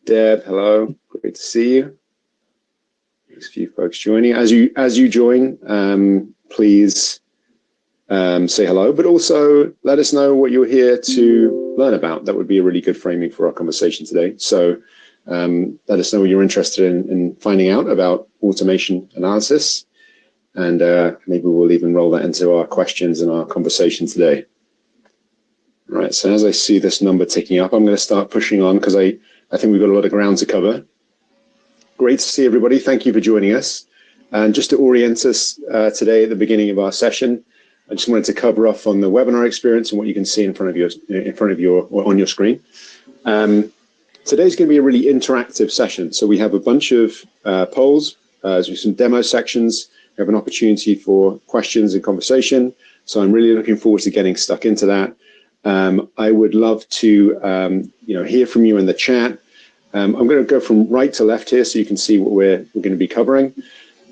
Deb, hello. Great to see you. There's a few folks joining. As you join, please say hello, but also let us know what you're here to learn about. That would be a really good framing for our conversation today. So let us know what you're interested in finding out about automation analysis, and maybe we'll even roll that into our questions and our conversation today. All right, so as I see this number ticking up, I'm going to start pushing on because I think we've got a lot of ground to cover. Great to see everybody. Thank you for joining us. And just to orient us today at the beginning of our session, I just wanted to cover off on the webinar experience and what you can see in front of your or on your screen. Today's going to be a really interactive session. So we have a bunch of polls, some demo sections. We have an opportunity for questions and conversation. So I'm really looking forward to getting stuck into that. I would love to hear from you in the chat. I'm going to go from right to left here so you can see what we're going to be covering.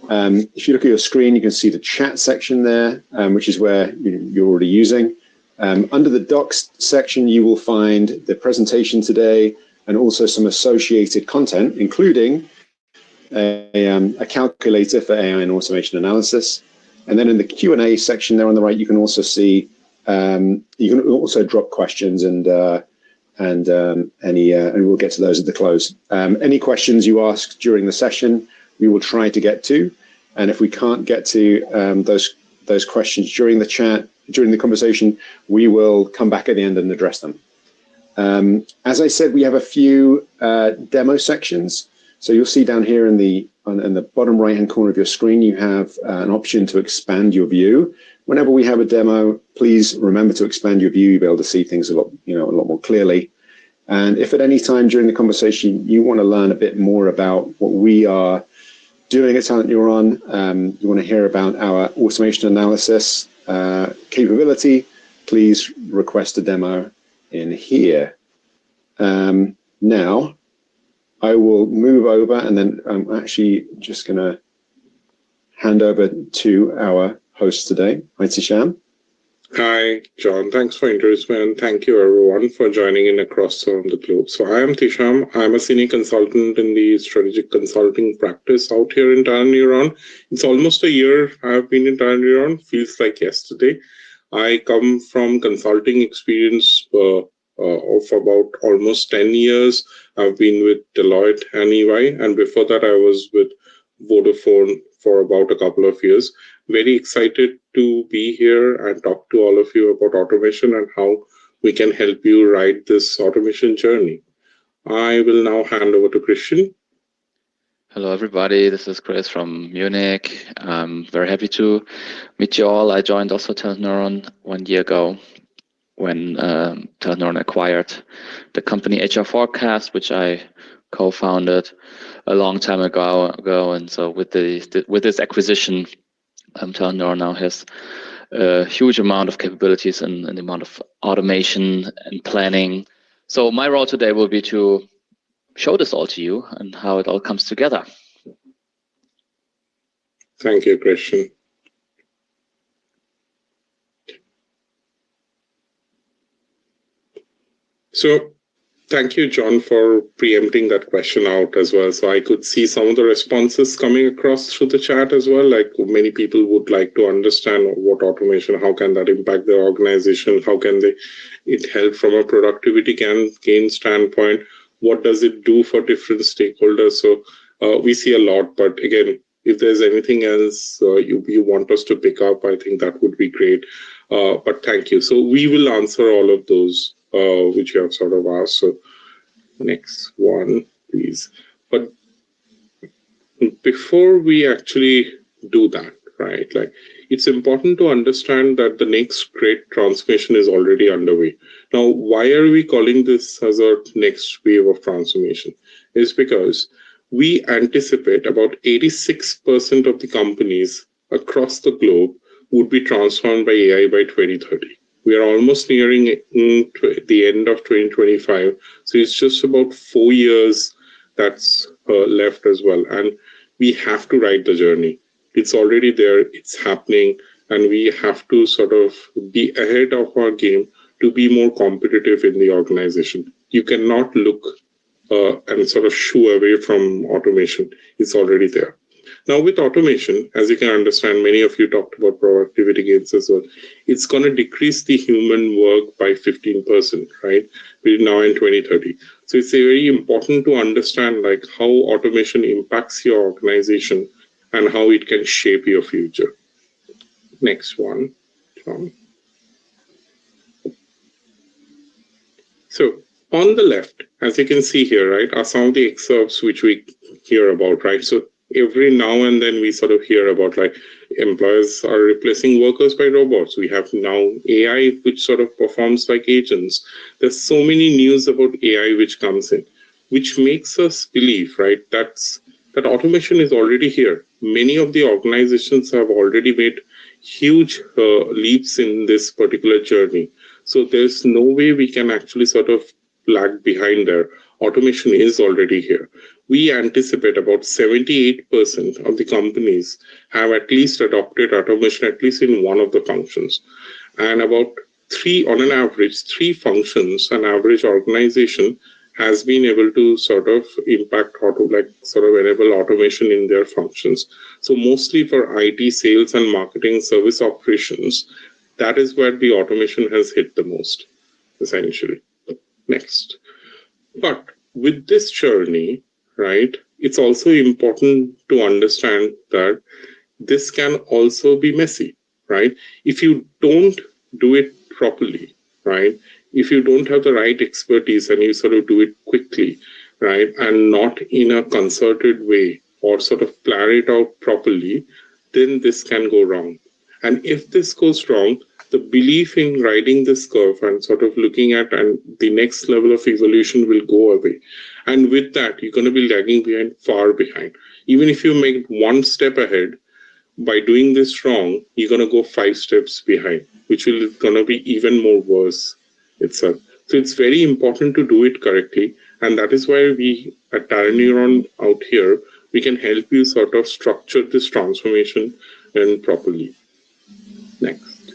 If you look at your screen, you can see the chat section there, which is where you're already using. Under the docs section, you will find the presentation today and also some associated content, including a calculator for AI and automation analysis. And then in the Q&A section there on the right, you can also see you can also drop questions and we'll get to those at the close. Any questions you ask during the session, we will try to get to, and if we can't get to those questions during the chat, during the conversation, we will come back at the end and address them. As I said, we have a few demo sections. So you'll see down here in the bottom right-hand corner of your screen, you have an option to expand your view. Whenever we have a demo, please remember to expand your view. You'll be able to see things a lot more clearly. And if at any time during the conversation you want to learn a bit more about what we are doing at Talent Neuron, you want to hear about our automation analysis capability, please request a demo in here. Now, I will move over, and then I'm actually just going to hand over to our host today. Hi, Tisham. Hi, John. Thanks for introducing me, and thank you, everyone, for joining in across the globe. So I am Tisham. I'm a senior consultant in the strategic consulting practice out here in Talent Neuron. It's almost a year I've been in Talent Neuron. Feels like yesterday. I come from consulting experience of about almost 10 years. I've been with Deloitte and EY, and before that I was with Vodafone for about a couple of years. Very excited to be here and talk to all of you about automation and how we can help you ride this automation journey. I will now hand over to Christian. Hello, everybody. This is Chris from Munich. I'm very happy to meet you all. I joined also Talent Neuron 1 year ago when Talent Neuron acquired the company HR Forecast, which I co-founded a long time ago. And so with this acquisition, Talent Neuron now has a huge amount of capabilities and the amount of automation and planning. So my role today will be to show this all to you and how it all comes together. Thank you, Christian. So thank you, John, for preempting that question out as well. So I could see some of the responses coming across through the chat as well. Like many people would like to understand what automation, how can that impact their organization? How can it help from a productivity gain standpoint? What does it do for different stakeholders? So we see a lot, but again, if there's anything else you want us to pick up, I think that would be great. But thank you. So we will answer all of those which you have sort of asked. So next one, please. But before we actually do that, right, like it's important to understand that the next great transformation is already underway. Now, why are we calling this as our next wave of transformation? It's because we anticipate about 86% of the companies across the globe would be transformed by AI by 2030. We are almost nearing the end of 2025. So it's just about 4 years that's left as well. And we have to ride the journey. It's already there, it's happening, and we have to sort of be ahead of our game to be more competitive in the organization. You cannot look and sort of shoo away from automation. It's already there. Now with automation, as you can understand, many of you talked about productivity gains as well. It's going to decrease the human work by 15%, right? We're now in 2030. So it's very important to understand like how automation impacts your organization and how it can shape your future. Next one, John. So on the left, as you can see here, right, are some of the excerpts which we hear about, right? So every now and then we sort of hear about like employers are replacing workers by robots. We have now AI, which sort of performs like agents. There's so many news about AI which comes in, which makes us believe, right, that automation is already here. Many of the organizations have already made huge leaps in this particular journey. So there's no way we can actually sort of lag behind there. Automation is already here. We anticipate about 78% of the companies have at least adopted automation, at least in one of the functions. And about on an average, 3 functions, an average organization has been able to sort of impact enable automation in their functions. So mostly for IT, sales and marketing, service operations, that is where the automation has hit the most, essentially. Next. But with this journey, right, it's also important to understand that this can also be messy, right? If you don't do it properly, right, if you don't have the right expertise and you sort of do it quickly, right, and not in a concerted way or sort of plan it out properly, then this can go wrong. And if this goes wrong, the belief in riding this curve and sort of looking at and the next level of evolution will go away. And with that, you're going to be lagging behind, far behind. Even if you make one step ahead, by doing this wrong, you're going to go 5 steps behind, which will going to be even more worse itself. So it's very important to do it correctly. And that is why we at Talent Neuron out here, we can help you sort of structure this transformation and properly. Next.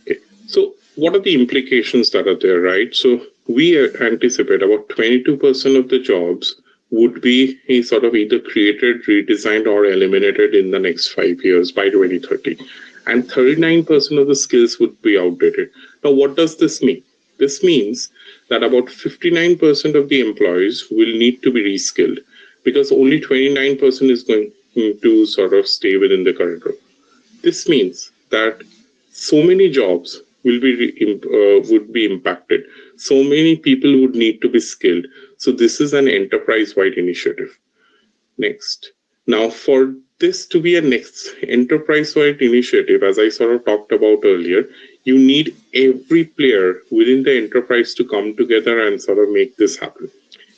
Okay. So what are the implications that are there, right? So we anticipate about 22% of the jobs would be sort of either created, redesigned, or eliminated in the next 5 years by 2030. And 39% of the skills would be outdated. Now, what does this mean? This means that about 59% of the employees will need to be reskilled because only 29% is going to sort of stay within the current role. This means that so many jobs will be would be impacted. So many people would need to be skilled. So this is an enterprise-wide initiative. Next. Now, for this to be a next enterprise-wide initiative, as I sort of talked about earlier, you need every player within the enterprise to come together and sort of make this happen.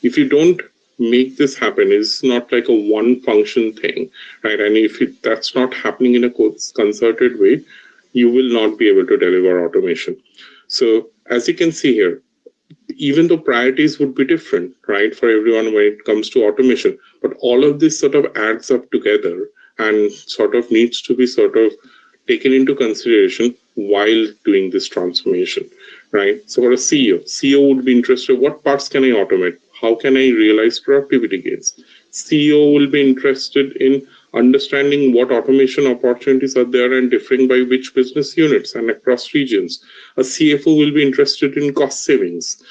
If you don't make this happen, it's not like a one function thing, right? And if that's not happening in a concerted way, you will not be able to deliver automation. So as you can see here, even though priorities would be different, right, for everyone when it comes to automation, but all of this sort of adds up together and sort of needs to be sort of taken into consideration while doing this transformation, right? So for a CEO would be interested, what parts can I automate? How can I realize productivity gains? CEO will be interested in understanding what automation opportunities are there and differing by which business units and across regions. A CFO will be interested in cost savings.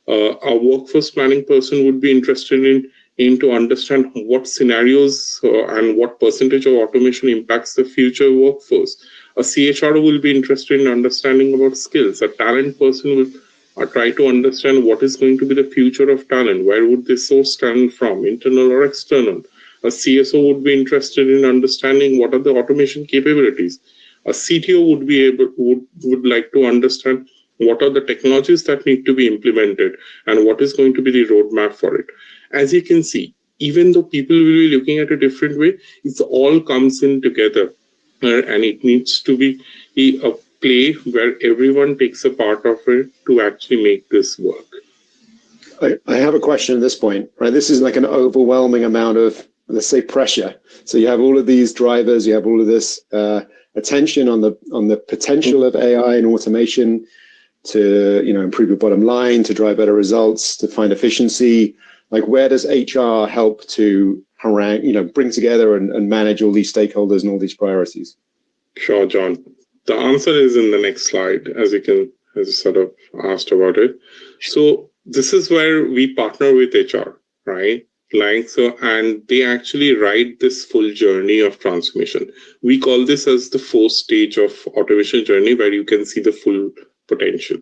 A workforce planning person would be interested in to understand what scenarios and what percentage of automation impacts the future workforce. A CHRO will be interested in understanding about skills. A talent person will try to understand what is going to be the future of talent. Where would they source talent from, internal or external? A CSO would be interested in understanding what are the automation capabilities. A CTO would like to understand what are the technologies that need to be implemented and what is going to be the roadmap for it. As you can see, even though people will be looking at a different way, it all comes in together, and it needs to be a play where everyone takes a part of it to actually make this work. I have a question at this point, right? This is like an overwhelming amount of, let's say, pressure. So you have all of these drivers, you have all of this attention on the potential of AI and automation. to, improve your bottom line, to drive better results, to find efficiency? Like, where does HR help to harangue, bring together and manage all these stakeholders and all these priorities? Sure, John. The answer is in the next slide, as you sort of asked about it. So this is where we partner with HR, right? And they actually write this full journey of transformation. We call this as the 4th stage of automation journey, where you can see the full potential.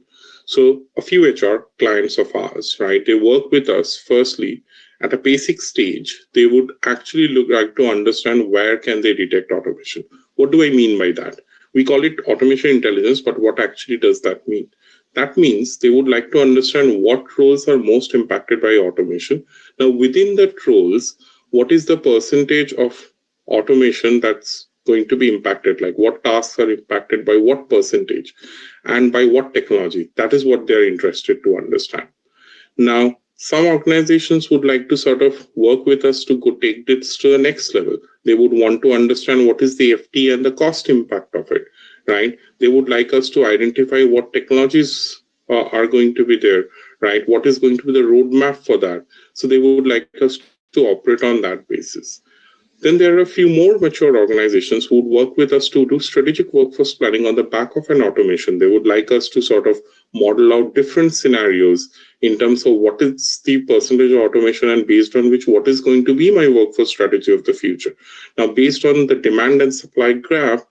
So a few HR clients of ours, right, they work with us. Firstly, at a basic stage, they would actually like to understand where can they detect automation. What do I mean by that? We call it automation intelligence, but what actually does that mean? That means they would like to understand what roles are most impacted by automation. Now, within that roles, what is the percentage of automation that's going to be impacted? Like, what tasks are impacted by what percentage and by what technology? That is what they're interested to understand. Now, some organizations would like to sort of work with us to go take this to the next level. They would want to understand what is the FT and the cost impact of it, right? They would like us to identify what technologies are going to be there, right? What is going to be the roadmap for that? So they would like us to operate on that basis. Then there are a few more mature organizations who would work with us to do strategic workforce planning on the back of an automation. They would like us to sort of model out different scenarios in terms of what is the percentage of automation and based on which what is going to be my workforce strategy of the future. Now, based on the demand and supply graph,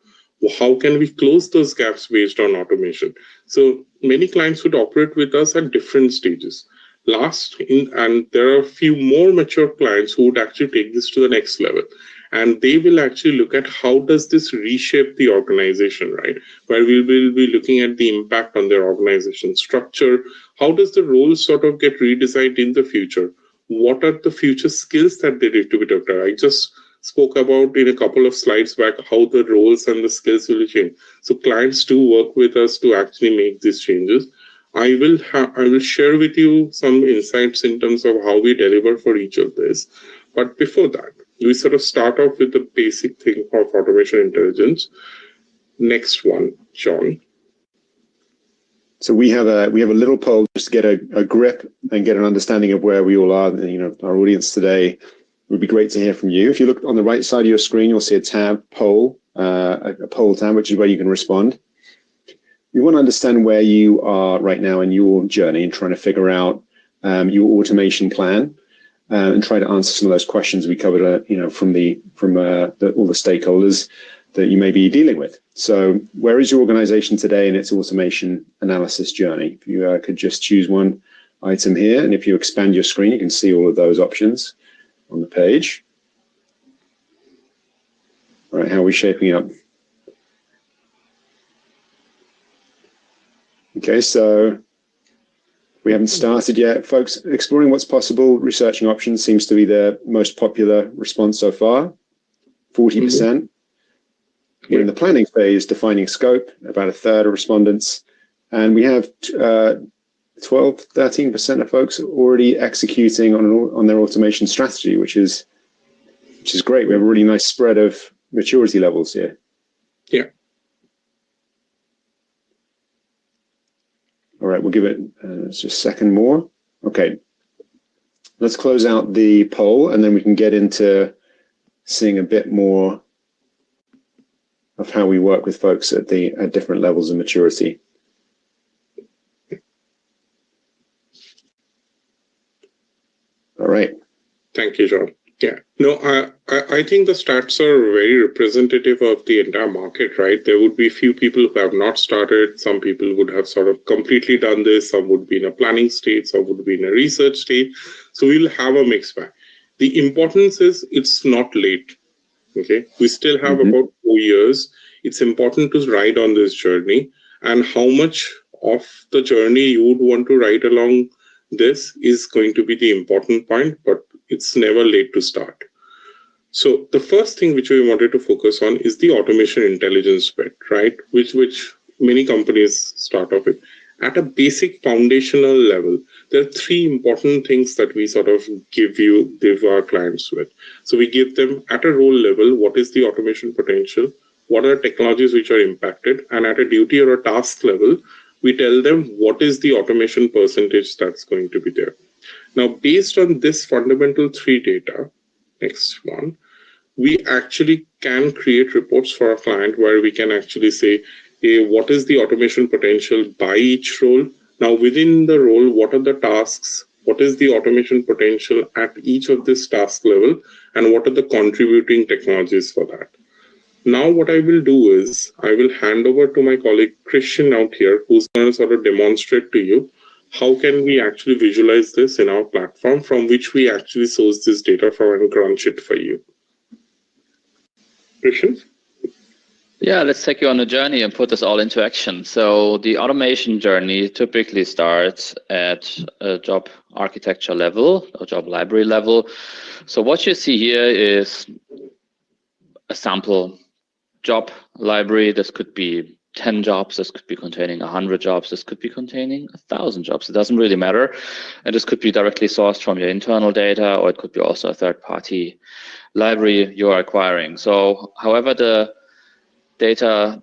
how can we close those gaps based on automation? So many clients would operate with us at different stages. And there are a few more mature clients who would actually take this to the next level. And they will actually look at how does this reshape the organization, right? Where we will be looking at the impact on their organization structure. How does the role sort of get redesigned in the future? What are the future skills that they need to be developed? I just spoke about in a couple of slides back how the roles and the skills will change. So clients do work with us to actually make these changes. I will share with you some insights in terms of how we deliver for each of this. But before that, we sort of start off with the basic thing of automation intelligence. Next one, John. So we have a little poll just to get a grip and get an understanding of where we all are. Our audience today. It would be great to hear from you. If you look on the right side of your screen, you'll see a tab, poll, a poll tab, which is where you can respond. We want to understand where you are right now in your journey and trying to figure out your automation plan and try to answer some of those questions we covered, from all the stakeholders that you may be dealing with. So where is your organization today in its automation analysis journey? If you could just choose one item here, and if you expand your screen, you can see all of those options on the page. All right, how are we shaping up? Okay, so we haven't started yet. Folks, exploring what's possible, researching options seems to be the most popular response so far, 40%. We're in the planning phase, defining scope, about a third of respondents. And we have 13% of folks already executing on their automation strategy, which is great. We have a really nice spread of maturity levels here. Yeah. All right, we'll give it just a second more. Okay, let's close out the poll and then we can get into seeing a bit more of how we work with folks at different levels of maturity. All right. Thank you, John. Yeah, no, I think the stats are very representative of the entire market, right? There would be few people who have not started. Some people would have sort of completely done this. Some would be in a planning state. Some would be in a research state. So we'll have a mixed bag. The importance is it's not late. Okay, we still have about 4 years. It's important to ride on this journey, and how much of the journey you would want to ride along this is going to be the important point, but it's never late to start. So the first thing which we wanted to focus on is the automation intelligence bit, right? Which many companies start off with. At a basic foundational level, there are 3 important things that we sort of give our clients with. So we give them at a role level, what is the automation potential? What are technologies which are impacted? And at a duty or a task level, we tell them what is the automation percentage that's going to be there. Now, based on this fundamental 3 data, next one, we actually can create reports for our client where we can actually say, hey, what is the automation potential by each role? Now, within the role, what are the tasks? What is the automation potential at each of this task level? And what are the contributing technologies for that? Now, what I will do is I will hand over to my colleague Christian out here, who's going to sort of demonstrate to you how can we actually visualize this in our platform from which we actually source this data from and crunch it for you. Christian? Yeah, let's take you on a journey and put this all into action. So the automation journey typically starts at a job architecture level, or job library level. So what you see here is a sample job library. This could be 10 jobs, this could be containing 100 jobs, this could be containing 1,000 jobs. It doesn't really matter. And this could be directly sourced from your internal data, or it could be also a third-party library you are acquiring. So however the data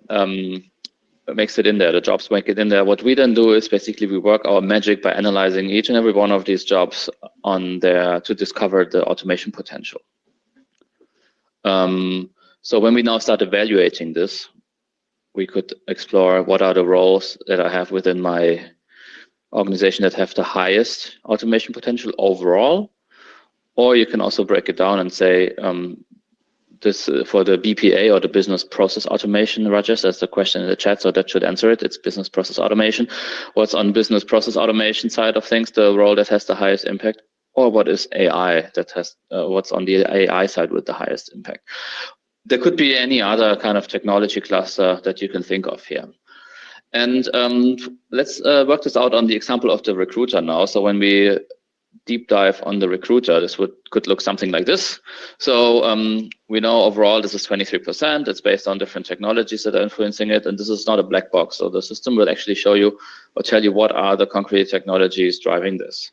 makes it in there, the jobs make it in there. What we then do is basically we work our magic by analyzing each and every one of these jobs on there to discover the automation potential. So when we now start evaluating this, we could explore what are the roles that I have within my organization that have the highest automation potential overall. Or you can also break it down and say, this for the BPA, or the business process automation, Rajesh, that's the question in the chat, so that should answer it. It's business process automation. What's on business process automation side of things, the role that has the highest impact, or what is AI that has, what's on the AI side with the highest impact. There could be any other kind of technology cluster that you can think of here. And let's work this out on the example of the recruiter now. So when we deep dive on the recruiter, this could look something like this. So we know overall this is 23%. It's based on different technologies that are influencing it, and this is not a black box. So the system will actually show you or tell you what are the concrete technologies driving this.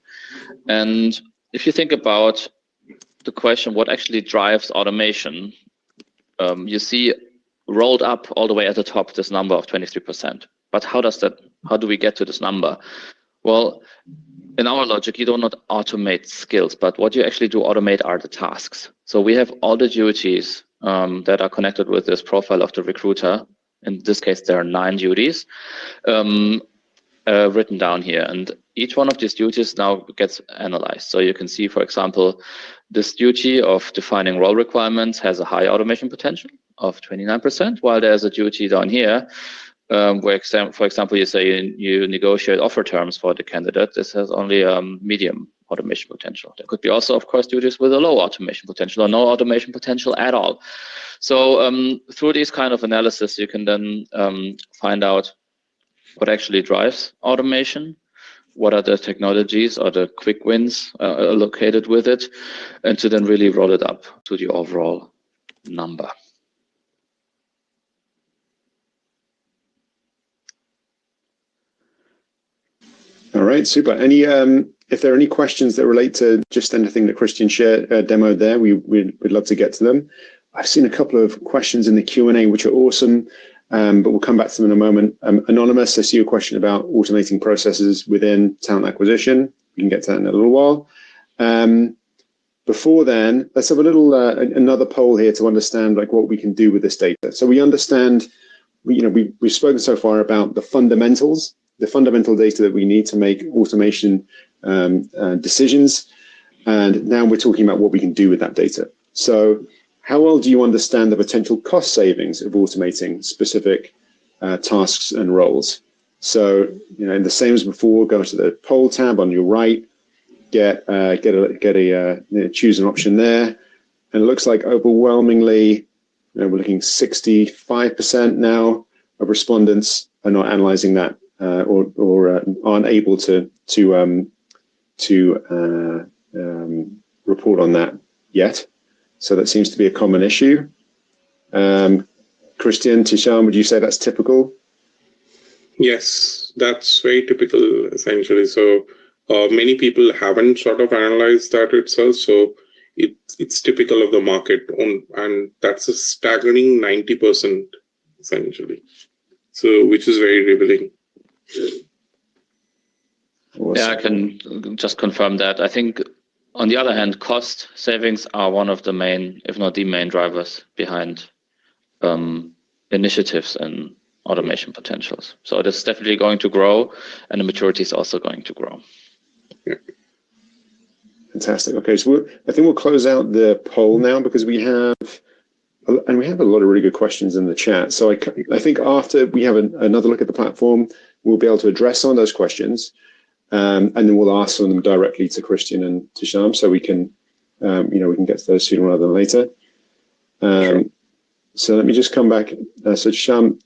And if you think about the question, what actually drives automation, you see rolled up all the way at the top this number of 23%. But how do we get to this number? Well, in our logic, you do not automate skills, but what you actually do automate are the tasks. So we have all the duties that are connected with this profile of the recruiter. In this case, there are 9 duties written down here. And each one of these duties now gets analyzed. So you can see, for example, this duty of defining role requirements has a high automation potential of 29%, while there's a duty down here where, for example, you say you negotiate offer terms for the candidate. This has only a medium automation potential. There could be also, of course, duties with a low automation potential or no automation potential at all. So through these kind of analysis, you can then find out what actually drives automation, what are the technologies or the quick wins located with it, and to then really roll it up to the overall number. All right, super. Any, if there are any questions that relate to just anything that Christian shared, demoed there, we'd love to get to them. I've seen a couple of questions in the Q&A, which are awesome, but we'll come back to them in a moment. Anonymous, I see a question about automating processes within talent acquisition. We can get to that in a little while. Before then, let's have a little another poll here to understand like what we can do with this data. So we understand, we've spoken so far about the fundamentals, the fundamental data that we need to make automation decisions. And now we're talking about what we can do with that data. So how well do you understand the potential cost savings of automating specific tasks and roles? So, in the same as before, go to the poll tab on your right, choose an option there. And it looks like overwhelmingly, we're looking 65% now of respondents are not analyzing that or aren't able to report on that yet. So that seems to be a common issue. Christian, Tisham, would you say that's typical? Yes, that's very typical, essentially. So many people haven't sort of analyzed that itself. So it's typical of the market, and that's a staggering 90%, essentially. So which is very revealing. Awesome. Yeah, I can just confirm that. I think, on the other hand, cost savings are one of the main, if not the main, drivers behind initiatives and automation potentials. So it is definitely going to grow, and the maturity is also going to grow. Fantastic. Okay, so I think we'll close out the poll now, because we have a lot of really good questions in the chat. So I think after we have another look at the platform, we'll be able to address some of those questions, and then we'll ask some of them directly to Christian and to Sham, so we can we can get to those sooner rather than later. Sure. So let me just come back. So Sham,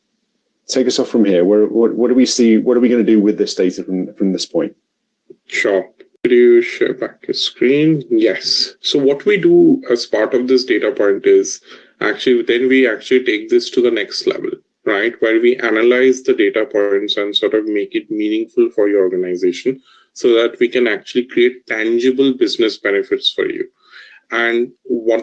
take us off from here. What do we see? What are we going to do with this data from this point? Sure. Could you share back your screen? Yes. So what we do as part of this data point is we actually take this to the next level, right? Where we analyze the data points and sort of make it meaningful for your organization, so that we can actually create tangible business benefits for you. And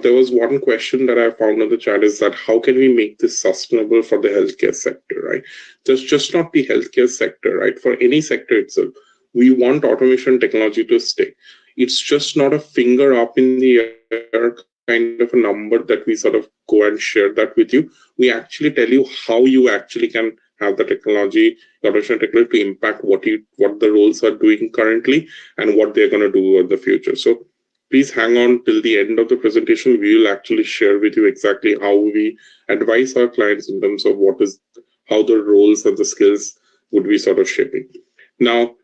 there was one question that I found in the chat is that how can we make this sustainable for the healthcare sector, right? Just not the healthcare sector, right? For any sector itself, we want automation technology to stay. It's just not a finger up in the air kind of a number that we sort of go and share that with you. We actually tell you how you actually can have the technology, automation technology, to impact what the roles are doing currently and what they're going to do in the future. So please hang on till the end of the presentation. We will actually share with you exactly how we advise our clients in terms of how the roles and the skills would be sort of shaping. Now,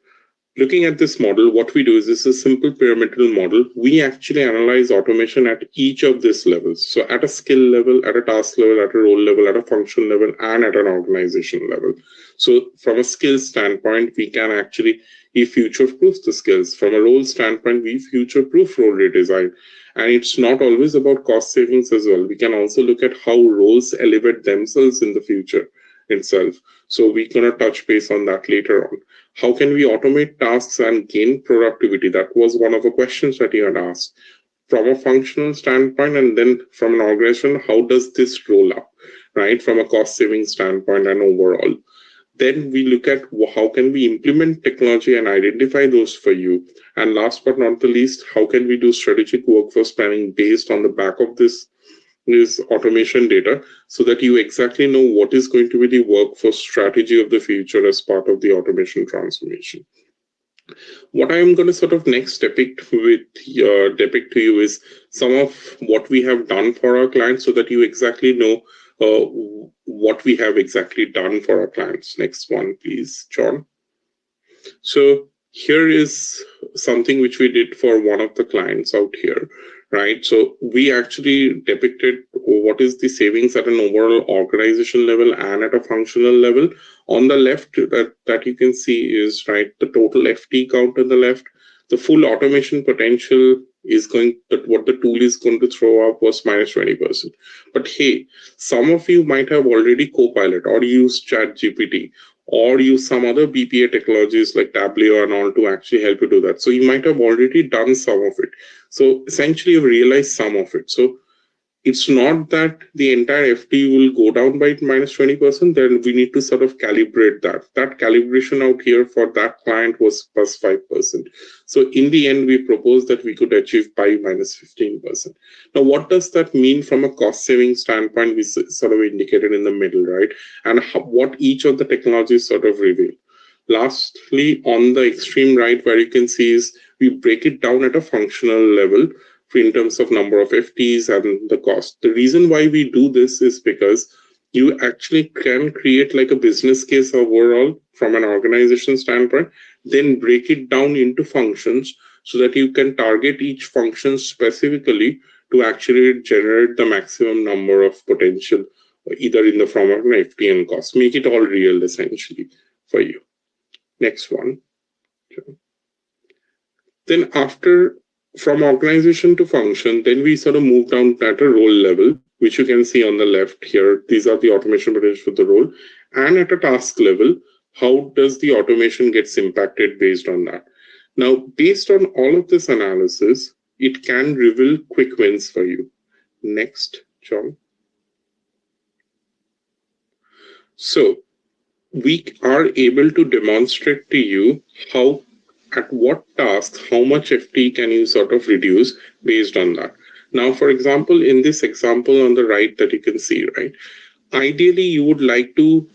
looking at this model, what we do is this is a simple pyramidal model. We actually analyze automation at each of these levels. So at a skill level, at a task level, at a role level, at a function level, and at an organization level. So from a skill standpoint, we can actually future-proof the skills. From a role standpoint, we future-proof role redesign. And it's not always about cost savings as well. We can also look at how roles elevate themselves in the future itself. So we're going to touch base on that later on. How can we automate tasks and gain productivity? That was one of the questions that you had asked. From a functional standpoint, and then from an organization, how does this roll up, right? From a cost-saving standpoint and overall. Then we look at how can we implement technology and identify those for you. And last but not the least, how can we do strategic workforce planning based on the back of this automation data, so that you exactly know what is going to be the workforce strategy of the future as part of the automation transformation. What I'm going to sort of next depict to you is some of what we have done for our clients, so that you exactly know what we have exactly done for our clients. Next one, please, John. So here is something which we did for one of the clients out here, right? So we actually depicted what is the savings at an overall organization level and at a functional level. On the left, that you can see is, right, the total FT count on the left. The full automation potential is what the tool is going to throw up was minus 20%. But hey, some of you might have already Copilot or used ChatGPT or use some other BPA technologies like Tableau and all to actually help you do that. So you might have already done some of it. So essentially you've realized some of it. So it's not that the entire FT will go down by minus 20%, then we need to sort of calibrate that. That calibration out here for that client was plus 5%. So in the end, we proposed that we could achieve by minus 15%. Now, what does that mean from a cost saving standpoint? We sort of indicated in the middle, right? And what each of the technologies sort of reveal. Lastly, on the extreme right, where you can see is we break it down at a functional level in terms of number of FTs and the cost. The reason why we do this is because you actually can create like a business case overall from an organization standpoint, then break it down into functions so that you can target each function specifically to actually generate the maximum number of potential, either in the form of an FT and cost. Make it all real essentially for you. Next one. Then from organization to function, then we sort of move down at a role level, which you can see on the left here. These are the automation potential for the role. And at a task level, how does the automation gets impacted based on that? Now, based on all of this analysis, it can reveal quick wins for you. Next, John. So we are able to demonstrate to you how, at what tasks, how much FT can you sort of reduce based on that. Now, for example, in this example on the right that you can see, right, ideally you would like to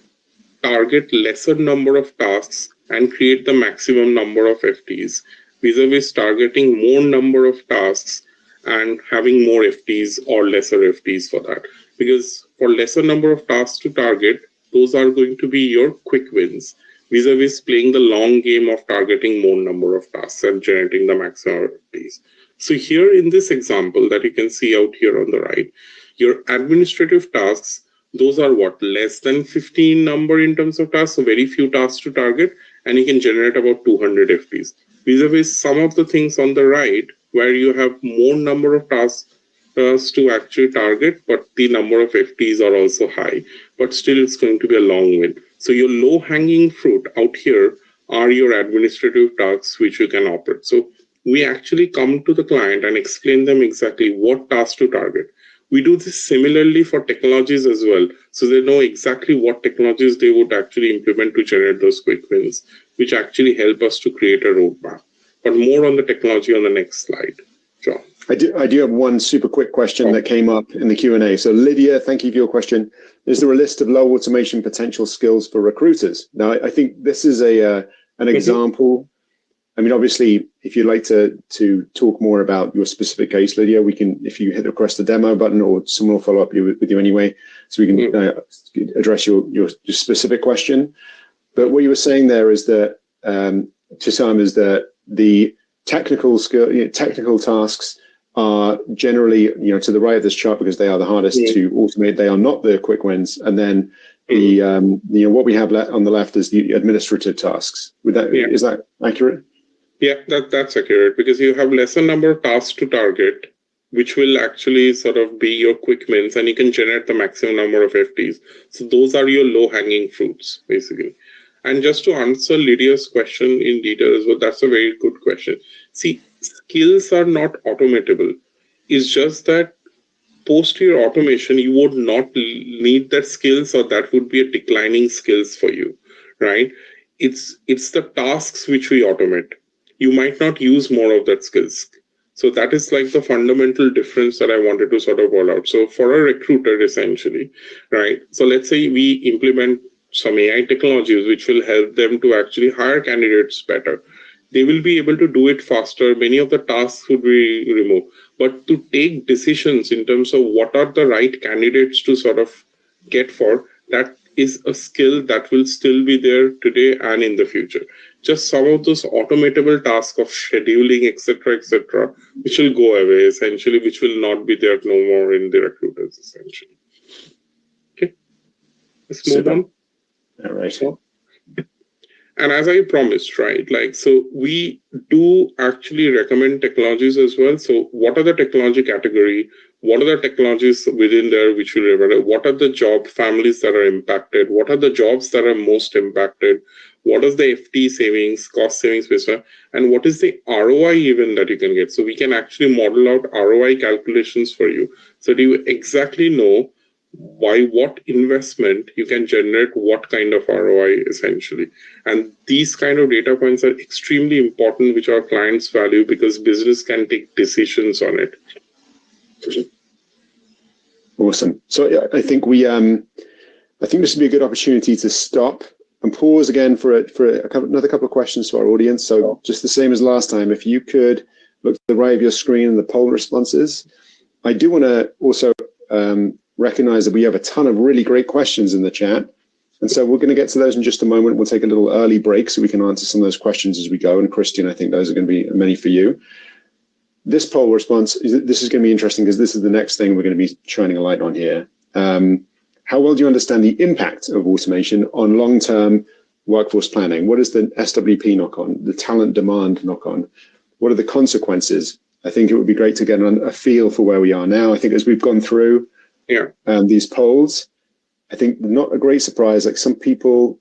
target lesser number of tasks and create the maximum number of FTs, vis-a-vis targeting more number of tasks and having more FTs or lesser FTs for that. Because for lesser number of tasks to target, those are going to be your quick wins, vis-a-vis playing the long game of targeting more number of tasks and generating the maximum FTs. So here in this example that you can see out here on the right, your administrative tasks, those are what, less than 15 number in terms of tasks, so very few tasks to target, and you can generate about 200 FTs. Vis-a-vis some of the things on the right, where you have more number of tasks to actually target, but the number of FTs are also high, but still it's going to be a long win. So your low-hanging fruit out here are your administrative tasks which you can operate. So we actually come to the client and explain them exactly what tasks to target. We do this similarly for technologies as well. So they know exactly what technologies they would actually implement to generate those quick wins, which actually help us to create a roadmap. But more on the technology on the next slide, John. I do have one super quick question that came up in the Q&A. So Lydia, thank you for your question. Is there a list of low automation potential skills for recruiters? Now, I think this is an example. I mean, obviously, if you'd like to talk more about your specific case, Lydia, we can, if you hit across the demo button, or someone will follow up with you anyway, so we can address your specific question. But what you were saying there is that, Tisham, is that the technical tasks are generally, to the right of this chart, because they are the hardest to automate. They are not the quick wins. And then the what we have on the left is the administrative tasks. Is that accurate? Yeah, that's accurate, because you have lesser number of tasks to target, which will actually sort of be your quick wins, and you can generate the maximum number of FTs. So those are your low-hanging fruits, basically. And just to answer Lydia's question in detail as well, that's a very good question. See, skills are not automatable. It's just that post your automation, you would not need that skills, or that would be a declining skills for you, right? It's the tasks which we automate. You might not use more of that skills. So that is like the fundamental difference that I wanted to sort of call out. So for a recruiter, essentially, right? So let's say we implement some AI technologies which will help them to actually hire candidates better. They will be able to do it faster. Many of the tasks would be removed. But to take decisions in terms of what are the right candidates to sort of get for, that is a skill that will still be there today and in the future. Just some of those automatable tasks of scheduling, etc., which will go away, essentially, which will not be there no more in the recruiters, essentially. Okay, let's move on. All right. So, and as I promised, right, like, so we do actually recommend technologies as well. So what are the technology category? What are the technologies within there which will recommend? What are the job families that are impacted? What are the jobs that are most impacted? What is the FT savings, cost savings, and what is the ROI even that you can get? So we can actually model out ROI calculations for you. So do you exactly know by what investment you can generate what kind of ROI, essentially? And these kind of data points are extremely important, which our clients value, because business can take decisions on it. Awesome. So I think this would be a good opportunity to stop and pause again for another couple of questions to our audience. So just the same as last time, if you could look to the right of your screen and the poll responses. I do want to also recognize that we have a ton of really great questions in the chat. And so we're going to get to those in just a moment. We'll take a little early break so we can answer some of those questions as we go. And Christian, I think those are going to be many for you. This poll response, this is going to be interesting, because this is the next thing we're going to be shining a light on here. How well do you understand the impact of automation on long-term workforce planning? What is the SWP knock-on, the talent demand knock-on? What are the consequences? I think it would be great to get a feel for where we are now. I think as we've gone through these polls, I think not a great surprise. Like some people,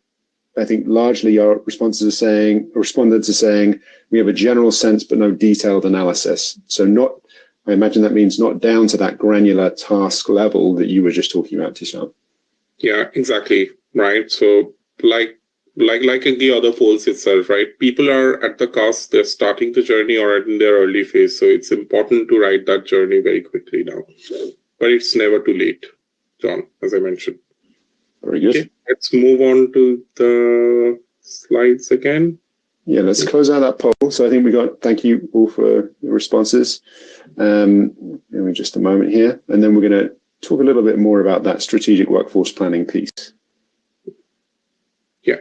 I think largely our respondents are saying we have a general sense but no detailed analysis. So I imagine that means not down to that granular task level that you were just talking about, Tisham. Yeah, exactly. Right. So like the other polls itself, right? People are at the cusp, they're starting the journey or in their early phase. So it's important to write that journey very quickly now. But it's never too late, John, as I mentioned. Very good. Okay, let's move on to the slides again. Yeah, let's close out that poll. So I think thank you all for your responses. Give me just a moment here. And then we're going to talk a little bit more about that strategic workforce planning piece. Yeah,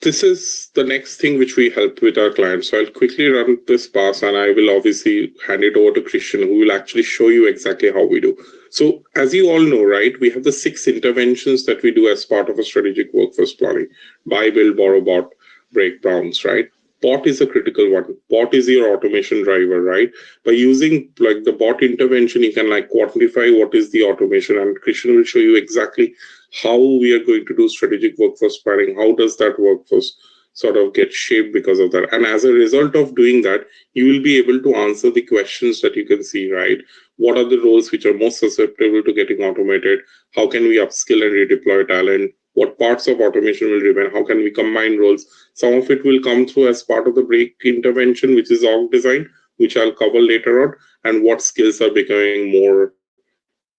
this is the next thing which we help with our clients. So I'll quickly run this pass and I will obviously hand it over to Christian, who will actually show you exactly how we do. So as you all know, right, we have the 6 interventions that we do as part of a strategic workforce planning: buy, build, borrow, bot, break, bounce, right? Bot is a critical one. Bot is your automation driver, right? By using like the bot intervention, you can like quantify what is the automation, and Christian will show you exactly how we are going to do strategic workforce planning. How does that workforce sort of get shaped because of that? And as a result of doing that, you will be able to answer the questions that you can see, right? What are the roles which are most susceptible to getting automated? How can we upskill and redeploy talent? What parts of automation will remain? How can we combine roles? Some of it will come through as part of the break intervention, which is org design, which I'll cover later on, and what skills are becoming more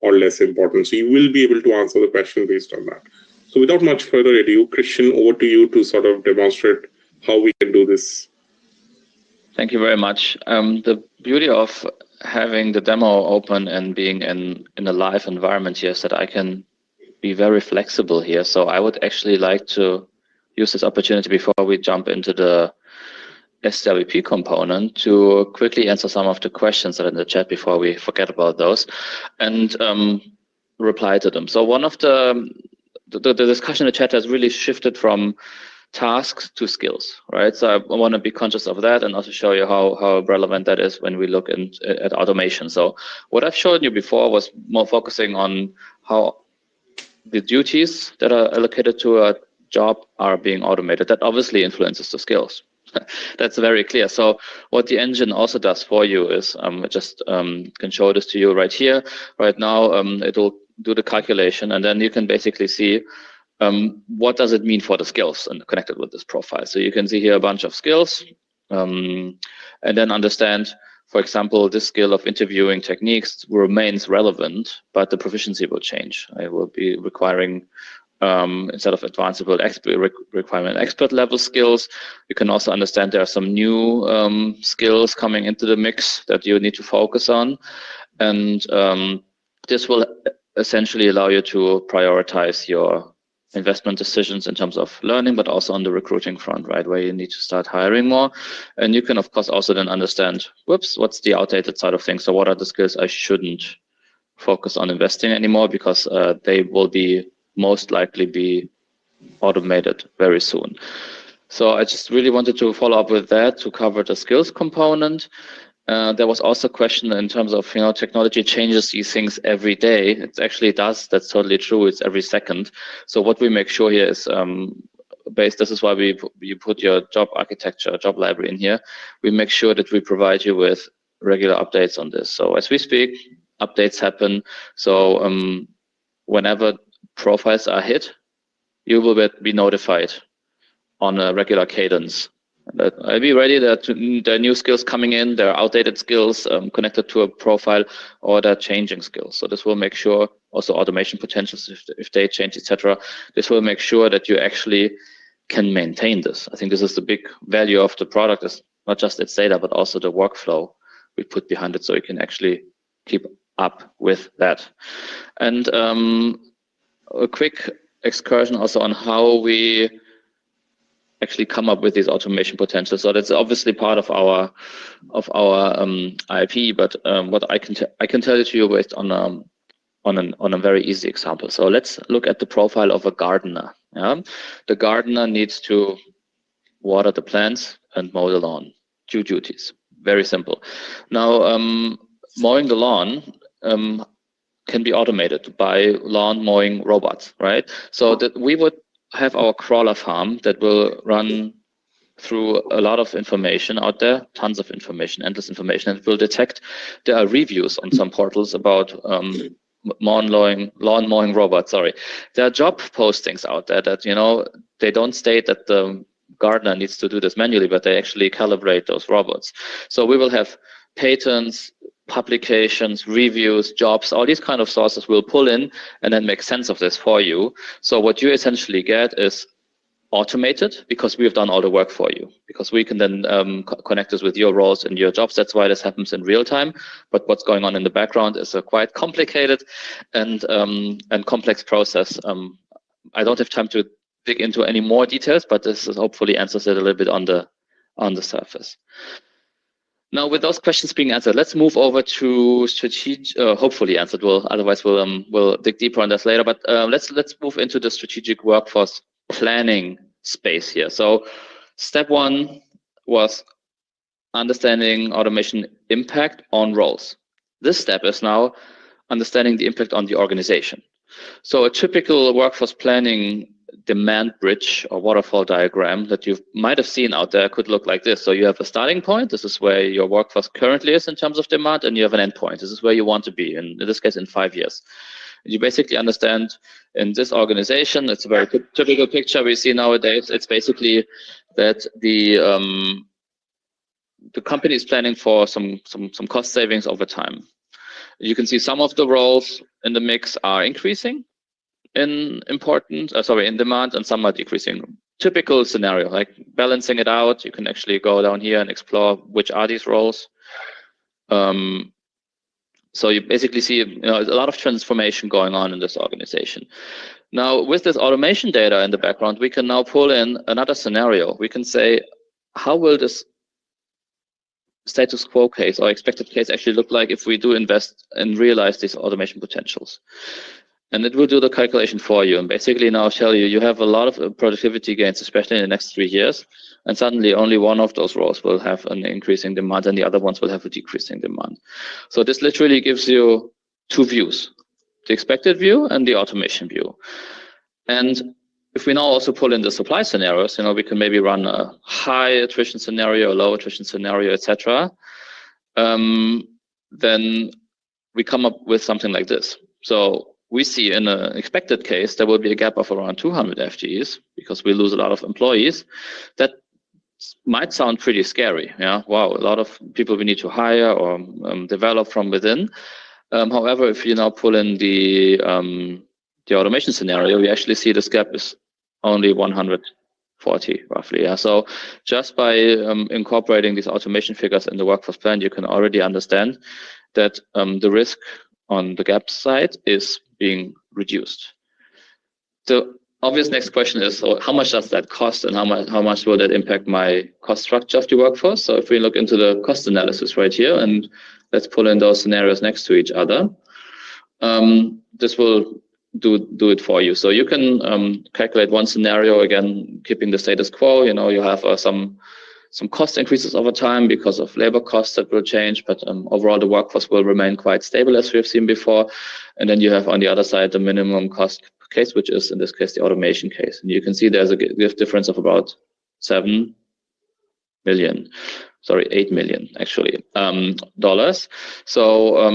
or less important. So you will be able to answer the question based on that. So without much further ado, Christian, over to you to sort of demonstrate how we can do this. Thank you very much. The beauty of having the demo open and being in a live environment here is that I can be very flexible here. So I would actually like to use this opportunity before we jump into the SWP component to quickly answer some of the questions that are in the chat before we forget about those and reply to them. So one of the discussion in the chat has really shifted from tasks to skills, right? So I want to be conscious of that and also show you how relevant that is when we look at automation. So what I've shown you before was more focusing on how the duties that are allocated to a job are being automated. That obviously influences the skills. That's very clear. So what the engine also does for you is can show this to you right here. Right now, it'll do the calculation, and then you can basically see what does it mean for the skills and connected with this profile. So you can see here a bunch of skills, and then understand, for example, this skill of interviewing techniques remains relevant, but the proficiency will change. I will be requiring, instead of advanced, requirement expert level skills. You can also understand there are some new skills coming into the mix that you need to focus on. And this will essentially allow you to prioritize your investment decisions in terms of learning, but also on the recruiting front, right, where you need to start hiring more. And you can, of course, also then understand, what's the outdated side of things? So what are the skills I shouldn't focus on investing anymore, because they will be most likely be automated very soon. So I just really wanted to follow up with that to cover the skills component. There was also a question in terms of, technology changes these things every day. It actually does. That's totally true. It's every second. So what we make sure here is this is why you put your job architecture, job library in here. We make sure that we provide you with regular updates on this. So as we speak, updates happen. So whenever profiles are hit, you will be notified on a regular cadence. I'll be ready. There are new skills coming in. There are outdated skills connected to a profile, or there are changing skills. So this will make sure also automation potentials, if they change, etc. This will make sure that you actually can maintain this. I think this is the big value of the product, is not just its data, but also the workflow we put behind it, so you can actually keep up with that. And a quick excursion also on how we actually come up with these automation potentials. So that's obviously part of our IP, but what I can tell it to you based on a very easy example. So let's look at the profile of a gardener. Yeah? The gardener needs to water the plants and mow the lawn. 2 duties. Very simple. Now, mowing the lawn can be automated by lawn mowing robots, right? So that we would have our crawler farm that will run through a lot of information out there, tons of information, endless information, and it will detect there are reviews on some portals about lawn mowing robots. Sorry, there are job postings out there that they don't state that the gardener needs to do this manually, but they actually calibrate those robots. So we will have patents, publications, reviews, jobs, all these kind of sources will pull in and then make sense of this for you. So what you essentially get is automated, because we have done all the work for you, because we can then connect this with your roles and your jobs. That's why this happens in real time. But what's going on in the background is a quite complicated and complex process. I don't have time to dig into any more details, but this is hopefully answers it a little bit on the surface. Now, with those questions being answered, let's move over to strategic. Hopefully answered. Otherwise we'll dig deeper on this later. But let's move into the strategic workforce planning space here. So, step one was understanding automation impact on roles. This step is now understanding the impact on the organization. So, a typical workforce planning demand bridge or waterfall diagram that you might have seen out there could look like this. So you have a starting point. This is where your workforce currently is in terms of demand, and you have an end point. This is where you want to be, in this case, in 5 years. You basically understand in this organization, it's a very typical picture we see nowadays. It's basically that the company is planning for some cost savings over time. You can see some of the roles in the mix are increasing in importance, in demand, and some are decreasing. Typical scenario, like balancing it out. You can actually go down here and explore which are these roles. So you basically see a lot of transformation going on in this organization. Now, with this automation data in the background, we can now pull in another scenario. We can say, how will this status quo case or expected case actually look like if we do invest and realize these automation potentials? And it will do the calculation for you and basically now tell you, you have a lot of productivity gains, especially in the next 3 years. And suddenly only one of those roles will have an increasing demand and the other ones will have a decreasing demand. So this literally gives you two views, the expected view and the automation view. And if we now also pull in the supply scenarios, we can maybe run a high attrition scenario, a low attrition scenario, etc. Then we come up with something like this. So we see in an expected case, there will be a gap of around 200 FTEs because we lose a lot of employees. That might sound pretty scary. Yeah, wow, a lot of people we need to hire or develop from within. However, if you now pull in the automation scenario, we actually see this gap is only 140 roughly. Yeah, so just by incorporating these automation figures in the workforce plan, you can already understand that the risk on the gap side is being reduced. The obvious next question is, so how much does that cost and how much will that impact my cost structure of the workforce? So if we look into the cost analysis right here, and let's pull in those scenarios next to each other, this will do it for you. So you can calculate one scenario, again, keeping the status quo. You have some cost increases over time because of labor costs that will change, but overall the workforce will remain quite stable as we have seen before. And then you have on the other side the minimum cost case, which is in this case the automation case. And you can see there's a difference of about 8 million actually dollars. So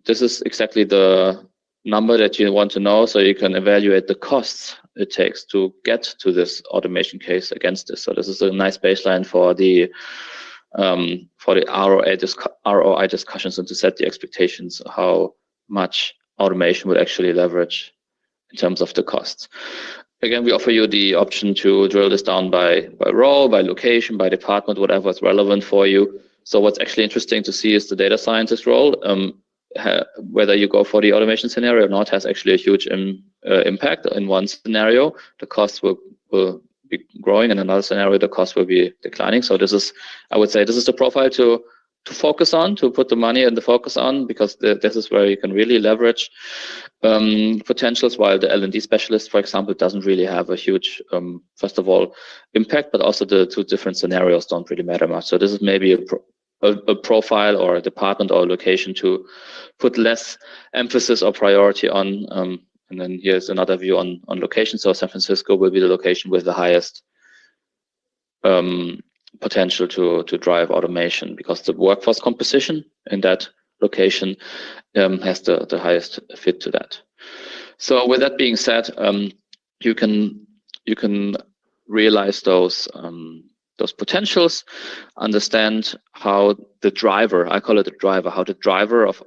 this is exactly the number that you want to know, so you can evaluate the costs it takes to get to this automation case against this. So this is a nice baseline for the ROI discussions and to set the expectations how much automation would actually leverage in terms of the costs. Again, we offer you the option to drill this down by role, by location, by department, whatever is relevant for you. So what's actually interesting to see is the data scientist role. Whether you go for the automation scenario or not has actually a huge impact. In one scenario, the costs will be growing. In another scenario, the cost will be declining. So this is, I would say, this is the profile to focus on, to put the money and the focus on, because this is where you can really leverage potentials, while the L&D specialist, for example, doesn't really have a huge, first of all, impact, but also the two different scenarios don't really matter much. So this is maybe a profile or a department or a location to put less emphasis or priority on. And then here's another view on location. So San Francisco will be the location with the highest potential to drive automation, because the workforce composition in that location has the highest fit to that. So with that being said, you can realize those potentials, understand how the driver, I call it the driver, how the driver of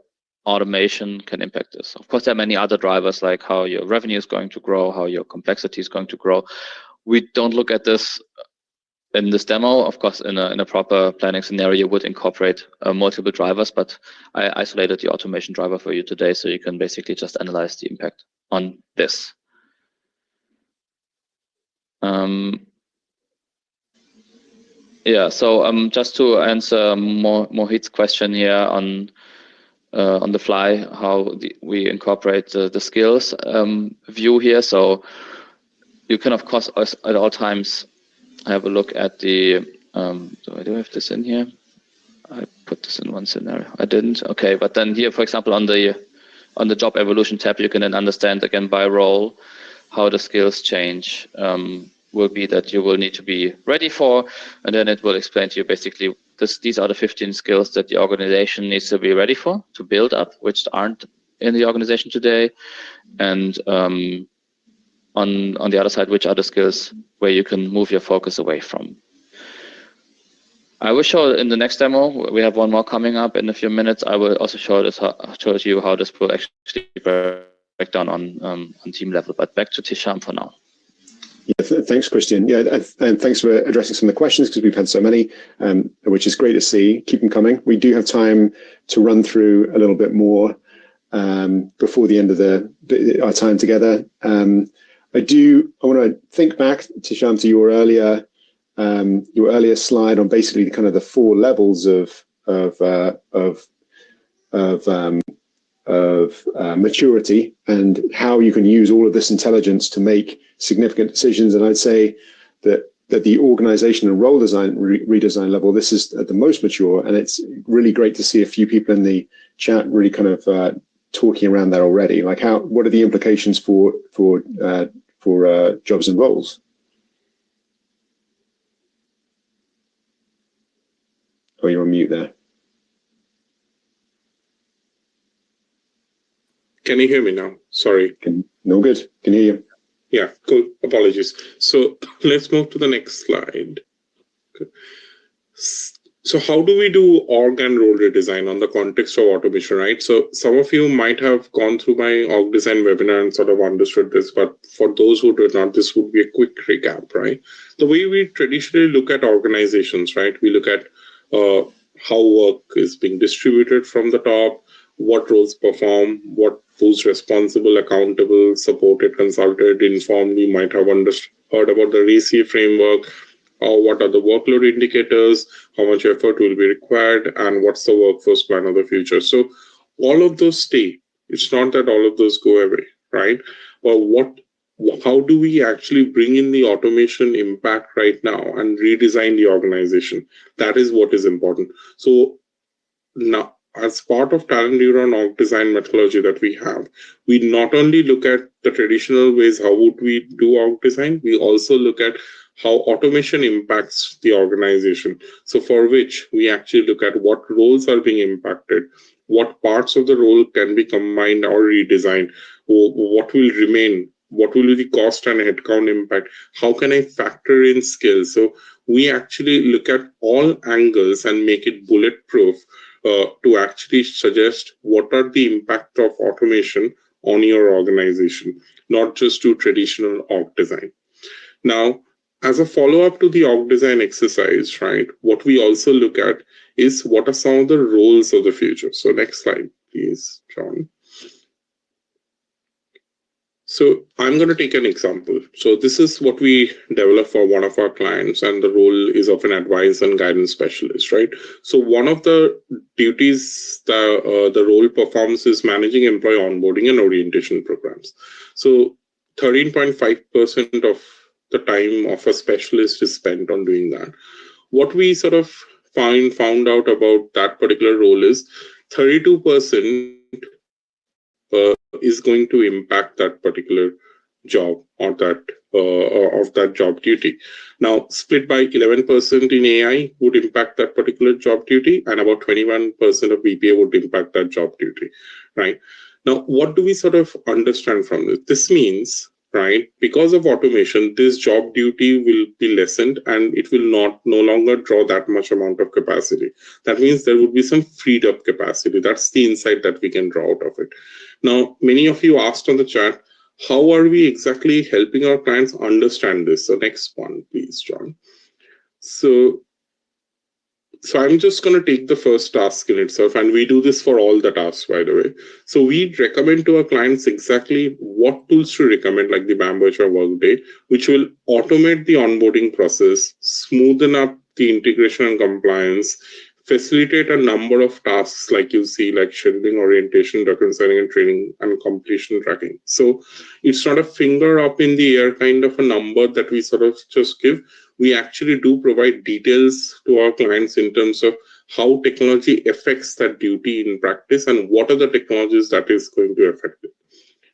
automation can impact this. Of course, there are many other drivers, like how your revenue is going to grow, how your complexity is going to grow. We don't look at this in this demo. Of course, in a proper planning scenario, you would incorporate multiple drivers, but I isolated the automation driver for you today, so you can basically just analyze the impact on this. Yeah, so just to answer Mohit's question here on the fly, how we incorporate the skills view here. So you can, of course, at all times have a look at the, do I have this in here? I put this in one scenario. I didn't. Okay, but then here, for example, on the job evolution tab, you can then understand again by role how the skills change will be that you will need to be ready for, and then it will explain to you basically these are the 15 skills that the organization needs to be ready for, to build up, which aren't in the organization today, and on the other side, which are the skills where you can move your focus away from. I will show in the next demo, we have one more coming up in a few minutes. I will also show you how this will actually break down on team level, but back to Tisham for now. Yeah, thanks, Christian. Yeah, and thanks for addressing some of the questions, because we've had so many, which is great to see. Keep them coming. We do have time to run through a little bit more before the end of our time together. I want to think back, Tisham, to your earlier slide on basically kind of the 4 levels of maturity and how you can use all of this intelligence to make significant decisions. And I'd say that the organization and role design redesign level, this is at the most mature, and it's really great to see a few people in the chat really kind of talking around that already. Like, what are the implications for jobs and roles? Oh, you're on mute there. Can you hear me now? Sorry. No, good. Can hear you. Yeah, cool. Apologies. So let's move to the next slide. Okay. So how do we do org and role redesign on the context of automation, right? So some of you might have gone through my org design webinar and sort of understood this, but for those who did not, this would be a quick recap, right? The way we traditionally look at organizations, right? We look at how work is being distributed from the top, what roles perform, who's responsible, accountable, supported, consulted, informed. You might have heard about the RACI framework, or what are the workload indicators, how much effort will be required, and what's the workforce plan of the future. So all of those stay. It's not that all of those go away, right? But how do we actually bring in the automation impact right now and redesign the organization? That is what is important. So now, as part of Talent Neuron org design methodology that we have, we not only look at the traditional ways, how would we do org design, we also look at how automation impacts the organization. So for which we actually look at what roles are being impacted, what parts of the role can be combined or redesigned, what will remain, what will be the cost and headcount impact, how can I factor in skills. So we actually look at all angles and make it bulletproof to actually suggest what are the impact of automation on your organization, not just to traditional org design. Now, as a follow-up to the org design exercise, right, what we also look at is what are some of the roles of the future. So next slide, please, John. So I'm going to take an example. So this is what we developed for one of our clients, and the role is of an advice and guidance specialist, right? So one of the duties that the role performs is managing employee onboarding and orientation programs. So 13.5% of the time of a specialist is spent on doing that. What we sort of found out about that particular role is 32% is going to impact that particular job or that of that job duty. Now, split by 11% in AI would impact that particular job duty, and about 21% of BPA would impact that job duty, right? Now, what do we sort of understand from this? This means right? Because of automation, this job duty will be lessened and it will no longer draw that much amount of capacity. That means there would be some freed up capacity. That's the insight that we can draw out of it. Now, many of you asked on the chat, how are we exactly helping our clients understand this? So next one, please, John. So I'm just going to take the first task in itself, and we do this for all the tasks, by the way. So we recommend to our clients exactly what tools to recommend, like the Bamboo HR Workday, which will automate the onboarding process, smoothen up the integration and compliance, facilitate a number of tasks like you see, like scheduling, orientation, reconciling, and training, and completion tracking. So it's not a finger up in the air kind of a number that we sort of just give. We actually do provide details to our clients in terms of how technology affects that duty in practice and what are the technologies that is going to affect it.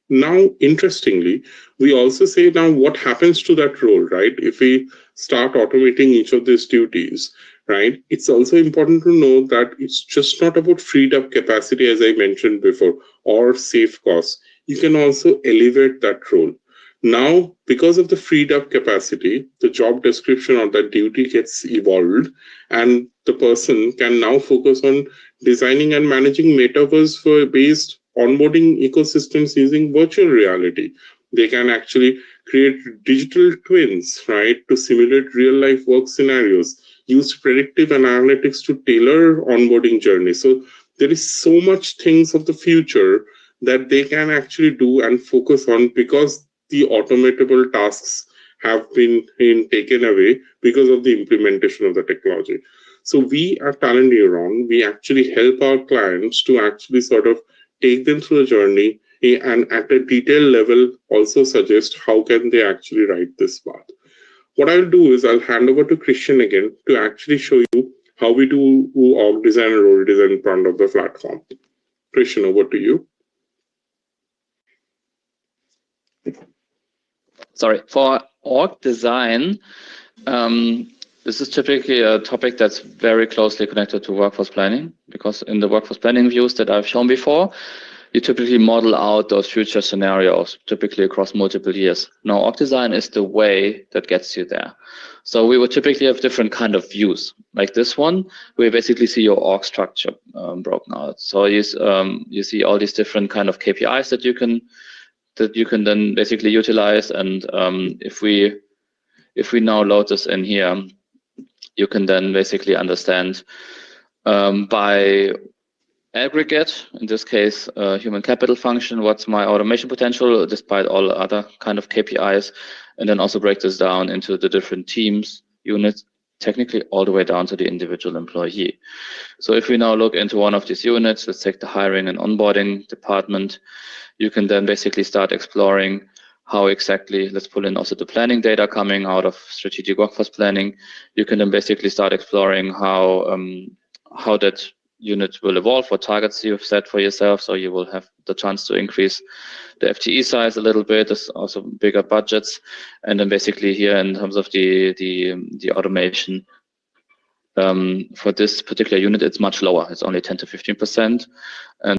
Now, interestingly, we also say now what happens to that role, right? If we start automating each of these duties, right, it's also important to know that it's just not about freed up capacity, as I mentioned before, or save costs. You can also elevate that role. Now, because of the freed up capacity, the job description or that duty gets evolved, and the person can now focus on designing and managing metaverse-based onboarding ecosystems using virtual reality. They can actually create digital twins, right, to simulate real-life work scenarios, use predictive analytics to tailor onboarding journeys. So there is so much things of the future that they can actually do and focus on because the automatable tasks have been taken away because of the implementation of the technology. So we at Talent Neuron, we actually help our clients to actually sort of take them through the journey and at a detailed level also suggest how can they actually write this path. What I'll do is I'll hand over to Christian again to actually show you how we do org design and role design in front of the platform. Christian, over to you. Sorry, for org design, this is typically a topic that's very closely connected to workforce planning, because in the workforce planning views that I've shown before, you typically model out those future scenarios, typically across multiple years. Now, org design is the way that gets you there. So we would typically have different kind of views. Like this one, we basically see your org structure broken out. So you see all these different kind of KPIs that you can then basically utilize. And if we now load this in here, you can then basically understand by aggregate, in this case, human capital function, what's my automation potential despite all other kind of KPIs, and then also break this down into the different teams, units, technically all the way down to the individual employee. So if we now look into one of these units, let's take the hiring and onboarding department, you can then basically start exploring how exactly, let's pull in also the planning data coming out of strategic workforce planning. You can then basically start exploring how that unit will evolve, what targets you've set for yourself. So you will have the chance to increase the FTE size a little bit. There's also bigger budgets. And then basically here in terms of the automation, for this particular unit, it's much lower. It's only 10 to 15%. And